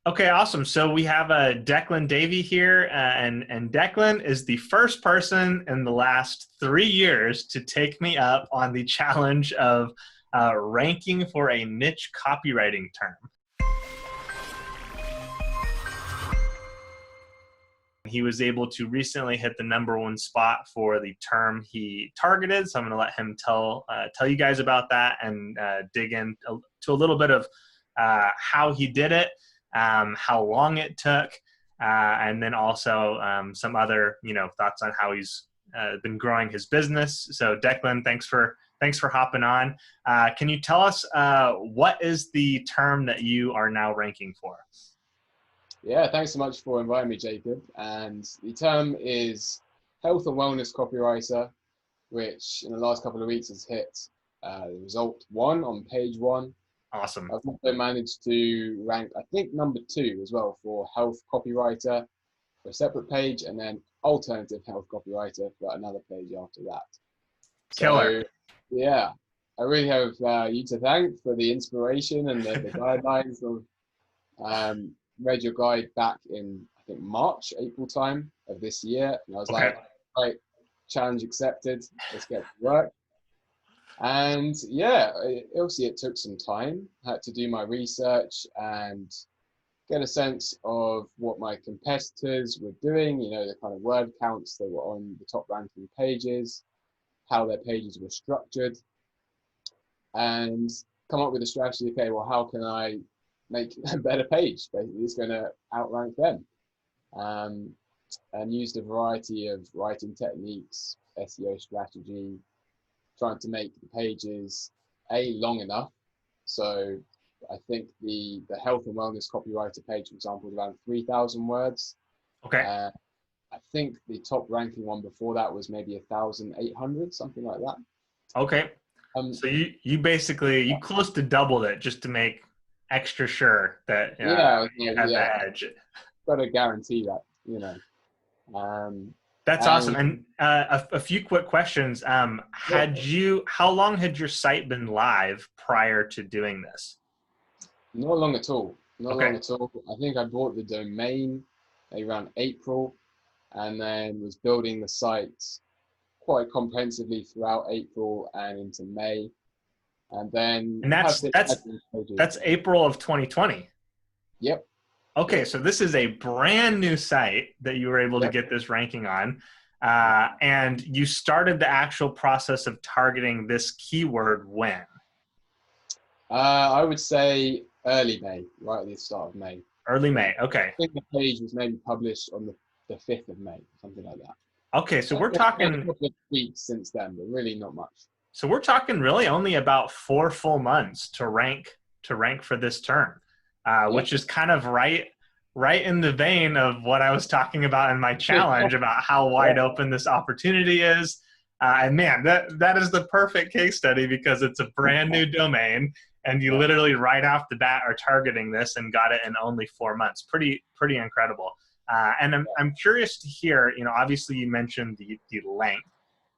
Okay, awesome. So we have Declan Davey here, and Declan is the first person in the last 3 years to take me up on the challenge of ranking for a niche copywriting term. He was able to recently hit the #1 spot for the term he targeted. So I'm going to let him tell you guys about that and dig into a little bit of how he did it, how long it took, and then also some other thoughts on how he's been growing his business. So Declan, thanks for hopping on. Can you tell us what is the term that you are now ranking for? Yeah, thanks so much for inviting me, Jacob. And the term is health and wellness copywriter, which in the last couple of weeks has hit result 1 on page 1. Awesome. I've also managed to rank, I think, #2 as well for health copywriter for a separate page, and then alternative health copywriter for another page after that. Killer. So, yeah, I really have you to thank for the inspiration and the guidelines of. Read your guide back in, I think, April time of this year. And I was like, right, challenge accepted. Let's get to work. And yeah, obviously it took some time. I had to do my research and get a sense of what my competitors were doing, the kind of word counts that were on the top ranking pages, how their pages were structured, and come up with a strategy. Okay, well, how can I make a better page? Basically, it's going to outrank them, and used a variety of writing techniques, SEO strategy, trying to make the pages long enough. So I think the health and wellness copywriter page, for example, is around 3,000 words. Okay. I think the top ranking one before that was maybe 1,800, something like that. Okay. So you basically close to doubled it just to make extra sure that you had the edge. Got to guarantee that, That's awesome. And a few quick questions. How long had your site been live prior to doing this? Not long at all. Long at all. I think I bought the domain around April, and then was building the site quite comprehensively throughout April and into May. And then that's April of 2020. Yep. Okay, so this is a brand new site that you were able to get this ranking on, and you started the actual process of targeting this keyword when? I would say early May, right at the start of May. Early May. Okay. I think the page was maybe published on the 5th of May, something like that. Okay, so we're talking a couple of weeks since then, but really not much. So we're talking really only about 4 full months to rank for this term, which is kind of right in the vein of what I was talking about in my challenge about how wide open this opportunity is. And man, that is the perfect case study because it's a brand new domain, and you literally right off the bat are targeting this and got it in only 4 months. Pretty incredible. And I'm curious to hear. Obviously you mentioned the length.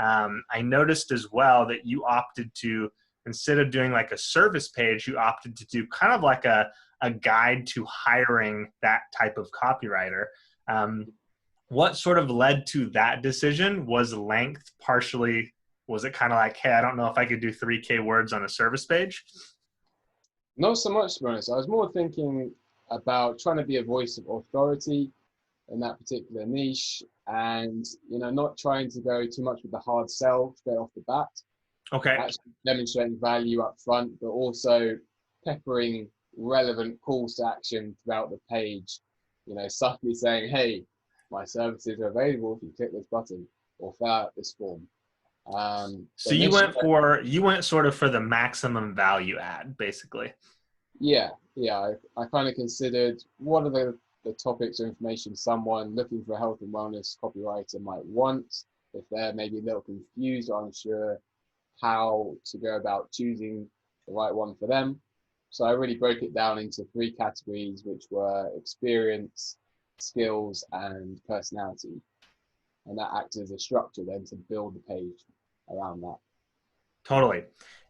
I noticed as well that you opted to, instead of doing like a service page, you opted to do kind of like a guide to hiring that type of copywriter. What sort of led to that decision? Was length partially, was it kind of like, hey, I don't know if I could do 3K words on a service page? Not so much, to be honest. I was more thinking about trying to be a voice of authority in that particular niche, and not trying to go too much with the hard sell straight off the bat. Okay. Actually demonstrating value up front, but also peppering relevant calls to action throughout the page. Subtly saying, hey, my services are available if you click this button or fill out this form. So you went sort of for the maximum value add, basically. Yeah. I kind of considered what are the topics or information someone looking for a health and wellness copywriter might want, if they're maybe a little confused or unsure how to go about choosing the right one for them. So I really broke it down into 3 categories, which were experience, skills, and personality. And that acted as a structure then to build the page around that. Totally.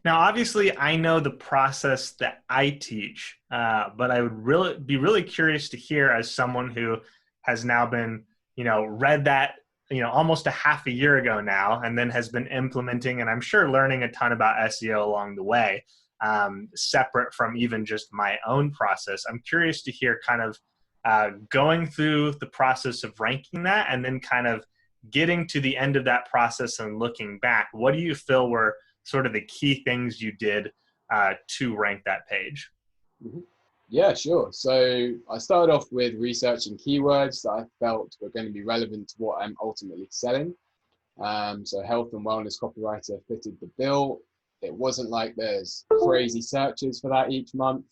Now, obviously, I know the process that I teach, but I would be really curious to hear, as someone who has now been, read that, almost a half a year ago now, and then has been implementing, and I'm sure learning a ton about SEO along the way, separate from even just my own process. I'm curious to hear kind of going through the process of ranking that, and then kind of getting to the end of that process and looking back. What do you feel were sort of the key things you did to rank that page? Mhm. Yeah, sure. So I started off with researching keywords that I felt were going to be relevant to what I'm ultimately selling. So health and wellness copywriter fitted the bill. It wasn't like there's crazy searches for that each month.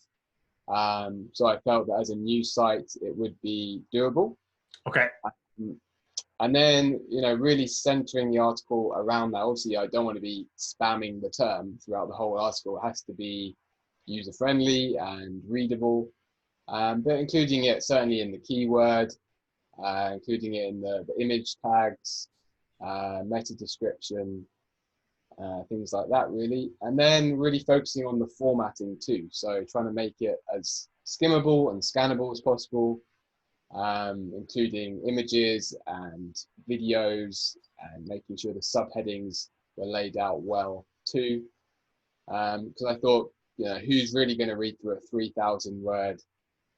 So I felt that as a new site, it would be doable. Okay. And then, really centering the article around that. Obviously, I don't want to be spamming the term throughout the whole article. It has to be user-friendly and readable, but including it certainly in the keyword, including it in the image tags, meta description, things like that, really. And then really focusing on the formatting too. So trying to make it as skimmable and scannable as possible, including images and videos, and making sure the subheadings were laid out well too. Because I thought, who's really going to read through a 3,000 word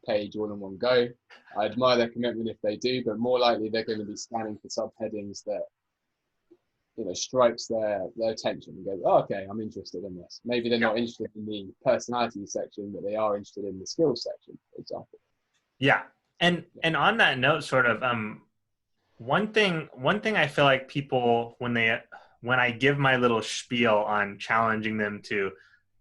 page all in one go? I admire their commitment if they do, but more likely they're going to be scanning for subheadings that strikes their attention and goes, oh, okay, I'm interested in this. Maybe they're not interested in the personality section, but they are interested in the skills section, for example. Yeah. And on that note, sort of, one thing I feel like people, when I give my little spiel on challenging them to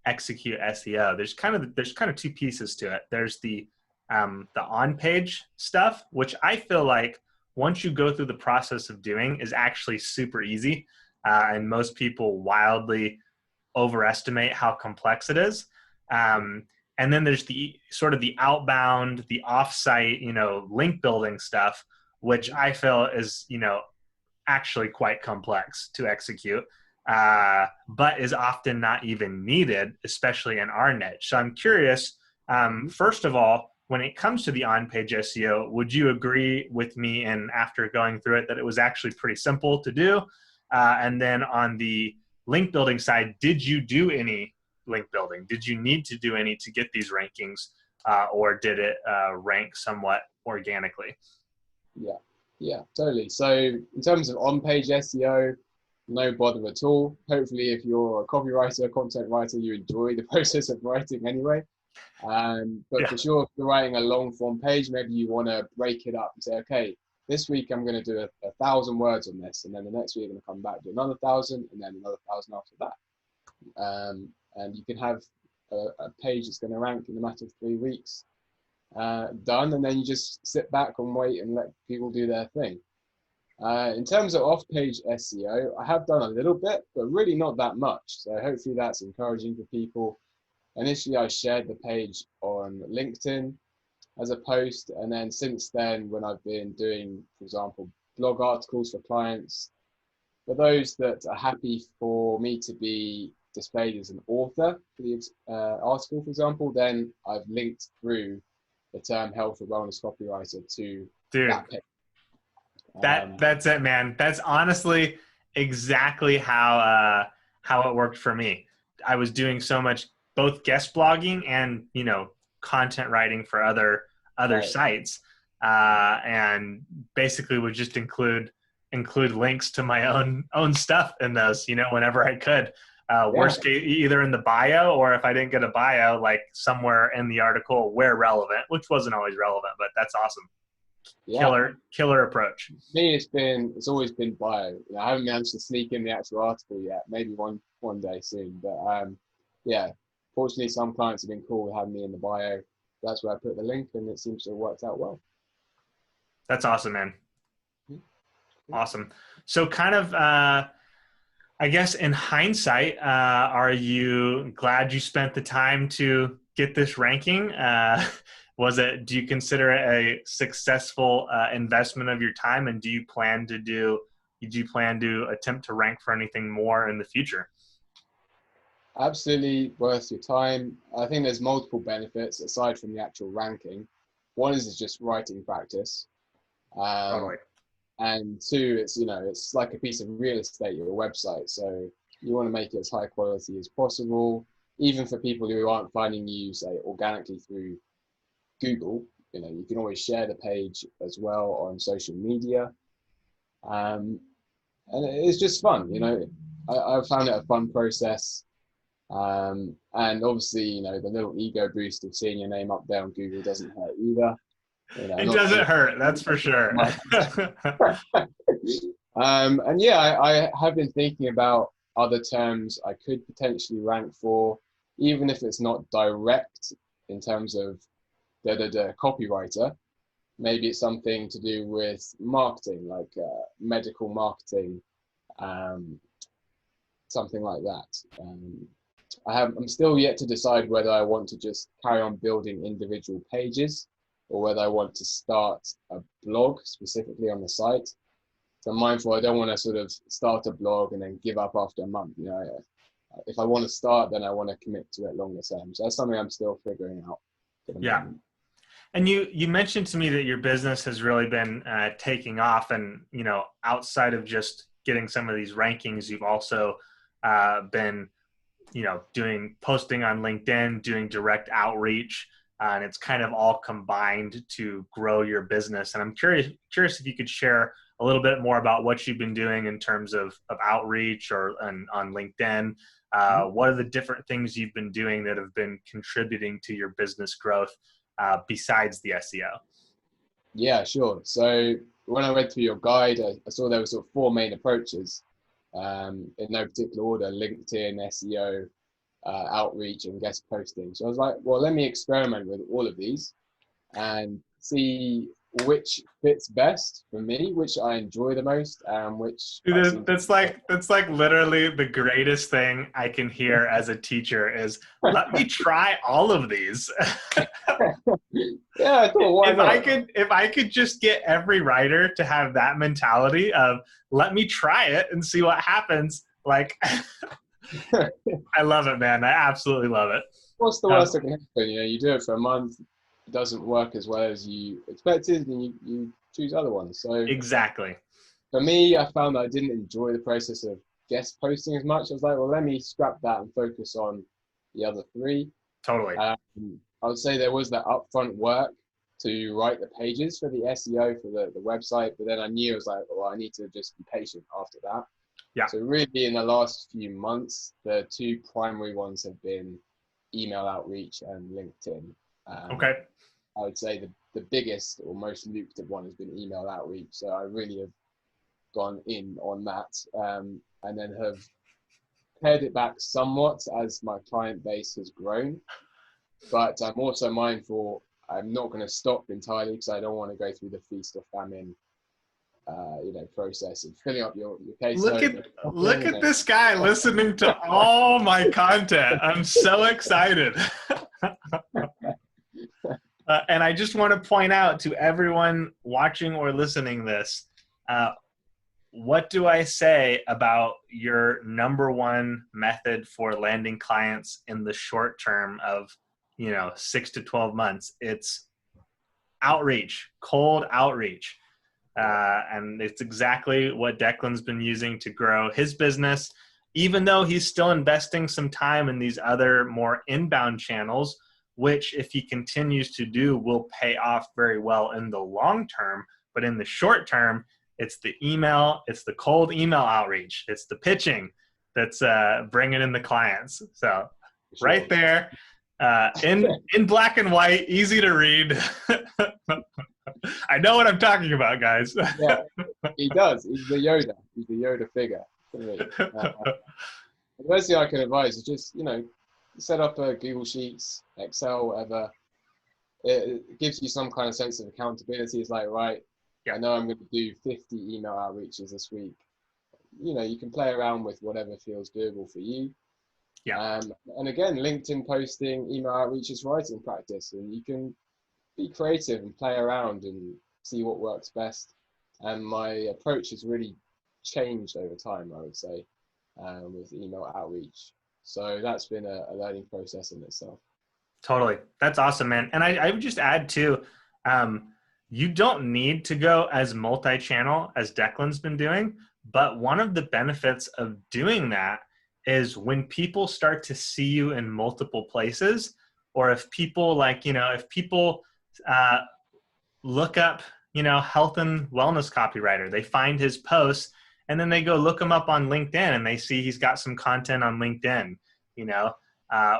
execute SEO, there's kind of two pieces to it. There's the on-page stuff, which I feel like once you go through the process of doing is actually super easy. And most people wildly overestimate how complex it is. And then there's the sort of the outbound, the offsite, link building stuff, which I feel is, actually quite complex to execute, but is often not even needed, especially in our niche. So I'm curious, first of all, when it comes to the on-page SEO, would you agree with me, and after going through it, that it was actually pretty simple to do? And then on the link building side, did you do any link building? Did you need to do any to get these rankings, or did it rank somewhat organically? Yeah, totally. So in terms of on-page SEO, no bother at all. Hopefully, if you're a copywriter, content writer, you enjoy the process of writing anyway. But for sure, if you're writing a long form page, maybe you want to break it up and say, okay, this week I'm going to do 1,000 words on this, and then the next week I'm going to come back to another 1,000, and then another 1,000 after that. And you can have a page that's going to rank in a matter of 3 weeks done, and then you just sit back and wait and let people do their thing. In terms of off-page SEO, I have done a little bit, but really not that much. So hopefully that's encouraging for people. Initially, I shared the page on LinkedIn as a post, and then since then, when I've been doing, for example, blog articles for clients, for those that are happy for me to be displayed as an author for the article, for example, then I've linked through the term health and wellness copywriter to that page. That's it, man. That's honestly exactly how it worked for me. I was doing so much both guest blogging and content writing for other sites, and basically would just include links to my own stuff in those, whenever I could. Worst case, either in the bio, or if I didn't get a bio, like somewhere in the article where relevant, which wasn't always relevant, but that's awesome. Killer approach. For me, it's always been bio. I haven't managed to sneak in the actual article yet. Maybe one day soon. But fortunately, some clients have been cool with having me in the bio. That's where I put the link, and it seems to have worked out well. That's awesome, man. Awesome. So kind of, I guess in hindsight, are you glad you spent the time to get this ranking? Do you consider it a successful investment of your time, and do you plan to attempt to rank for anything more in the future? Absolutely worth your time. I think there's multiple benefits aside from the actual ranking. One is just writing practice. Um, Totally. and two, it's, you know, it's like a piece of real estate, your website. So you want to make it as high quality as possible, even for people who aren't finding you, say, organically through Google. You know, you can always share the page as well on social media. Um, and it's just fun, you know. I found it a fun process. And obviously, you know, the little ego boost of seeing your name up there on Google doesn't hurt either. You know, It not doesn't hurt, that's for sure. and yeah, I have been thinking about other terms I could potentially rank for, even if it's not direct in terms of the copywriter. Maybe it's something to do with marketing, like medical marketing, um, something like that. I'm still yet to decide whether I want to just carry on building individual pages or whether I want to start a blog specifically on the site. So I'm mindful, I don't want to sort of start a blog and then give up after a month. You know, if I want to start, then I want to commit to it longer term. So that's something I'm still figuring out at the Yeah. moment. And you mentioned to me that your business has really been taking off, and you know, outside of just getting some of these rankings, you've also been, you know, posting on LinkedIn, doing direct outreach, and it's kind of all combined to grow your business. And I'm curious if you could share a little bit more about what you've been doing in terms of outreach or on LinkedIn. What are the different things you've been doing that have been contributing to your business growth besides the SEO? Yeah, sure. So when I read through your guide, I saw there were sort of four main approaches, in no particular order: LinkedIn, SEO, outreach, and guest posting. So I was like, well, let me experiment with all of these and see which fits best for me, which I enjoy the most, and which I Dude, seem to. that's like literally the greatest thing I can hear as a teacher is, let me try all of these. Yeah, I thought, why not? If I could just get every writer to have that mentality of, let me try it and see what happens, like I love it, man. I absolutely love it. What's the worst that can happen? You know, you do it for a month, it doesn't work as well as you expected, and you choose other ones. So Exactly. for me, I found that I didn't enjoy the process of guest posting as much. I was like, well, let me scrap that and focus on the other three. Totally. I would say there was that upfront work to write the pages for the SEO for the website, but then I knew I was like, well, I need to just be patient after that. Yeah. So really, in the last few months, the two primary ones have been email outreach and LinkedIn. Okay. I would say the biggest or most lucrative one has been email outreach. So I really have gone in on that, and then have pared it back somewhat as my client base has grown. But I'm also mindful I'm not going to stop entirely because I don't want to go through the feast or famine, you know, process of filling up your caseload. Look at this guy listening to all my content. I'm so excited. And I just want to point out to everyone watching or listening this, what do I say about your number one method for landing clients in the short term of, you know, 6 to 12 months? It's outreach, cold outreach. And it's exactly what Declan's been using to grow his business, even though he's still investing some time in these other more inbound channels, which if he continues to do will pay off very well in the long term. But in the short term, it's the email, it's the cold email outreach, it's the pitching that's bringing in the clients. So Sure. Right there, in black and white, easy to read. I know what I'm talking about, guys. Yeah, he does. He's the Yoda. He's the Yoda figure. The best thing I can advise is just, you know, set up a Google Sheets, Excel, whatever. It gives you some kind of sense of accountability. It's like, right, Yeah. I know I'm going to do 50 email outreaches this week. You know, you can play around with whatever feels doable for you. Yeah. And again, LinkedIn posting, email outreach is writing practice, and you can be creative and play around and see what works best. And my approach has really changed over time, I would say, with email outreach. So that's been a learning process in itself. Totally. That's awesome, man. And I would just add too, you don't need to go as multi-channel as Declan's been doing, but one of the benefits of doing that is when people start to see you in multiple places, or if people like, if people look up, health and wellness copywriter, they find his posts and then they go look him up on LinkedIn and they see he's got some content on LinkedIn,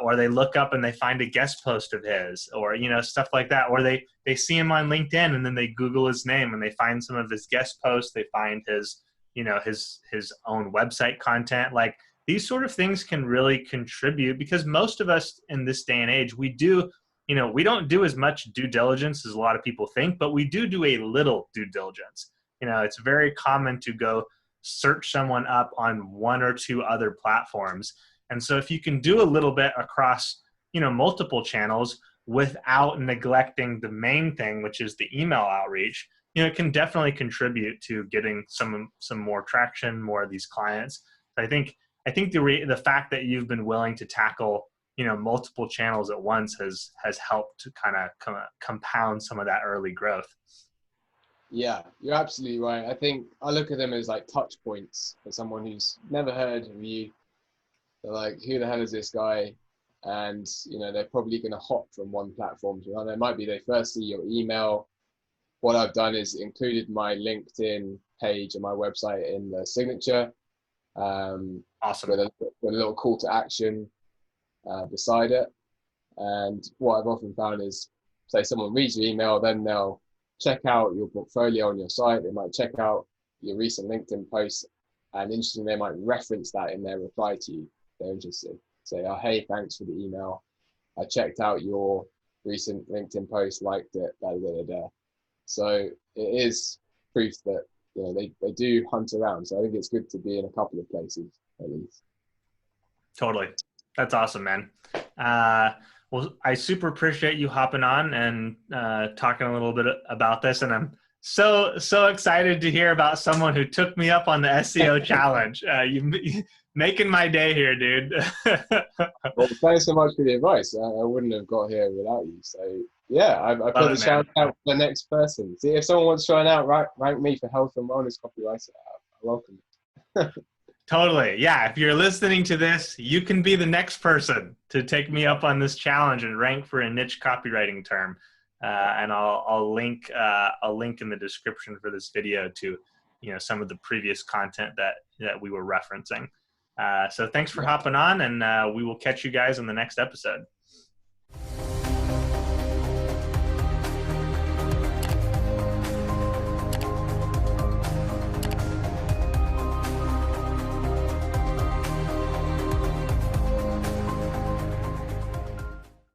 or they look up and they find a guest post of his, or stuff like that, or they see him on LinkedIn and then they Google his name and they find some of his guest posts, they find his his own website content. Like, these sort of things can really contribute, because most of us in this day and age, we don't do as much due diligence as a lot of people think, but we do a little due diligence. It's very common to go search someone up on one or two other platforms. And so if you can do a little bit across, multiple channels without neglecting the main thing, which is the email outreach, it can definitely contribute to getting some more traction, more of these clients. I think the fact that you've been willing to tackle, multiple channels at once has helped to kind of compound some of that early growth. Yeah, you're absolutely right. I think I look at them as like touch points for someone who's never heard of you. They're like, who the hell is this guy? And, they're probably going to hop from one platform to another. It might be they first see your email. What I've done is included my LinkedIn page and my website in the signature. Awesome. With a little call to action beside it. And what I've often found is, say someone reads your email, then they'll check out your portfolio on your site. They might check out your recent LinkedIn posts, and interestingly, they might reference that in their reply to you. They're interested. Say, oh, hey, thanks for the email. I checked out your recent LinkedIn post, liked it, da, da, da, da. So it is proof that, they do hunt around. So I think it's good to be in a couple of places at least. Totally. That's awesome, man. Well, I super appreciate you hopping on and talking a little bit about this. And I'm so excited to hear about someone who took me up on the SEO challenge. You making my day here, dude. Well, thanks so much for the advice. I wouldn't have got here without you. So yeah, I put the shout out for the next person. See, if someone wants to try out, rank me for health and wellness copywriter, I welcome it. Totally. Yeah. If you're listening to this, you can be the next person to take me up on this challenge and rank for a niche copywriting term. And I'll link in the description for this video to, some of the previous content that we were referencing. So thanks for hopping on, and we will catch you guys in the next episode.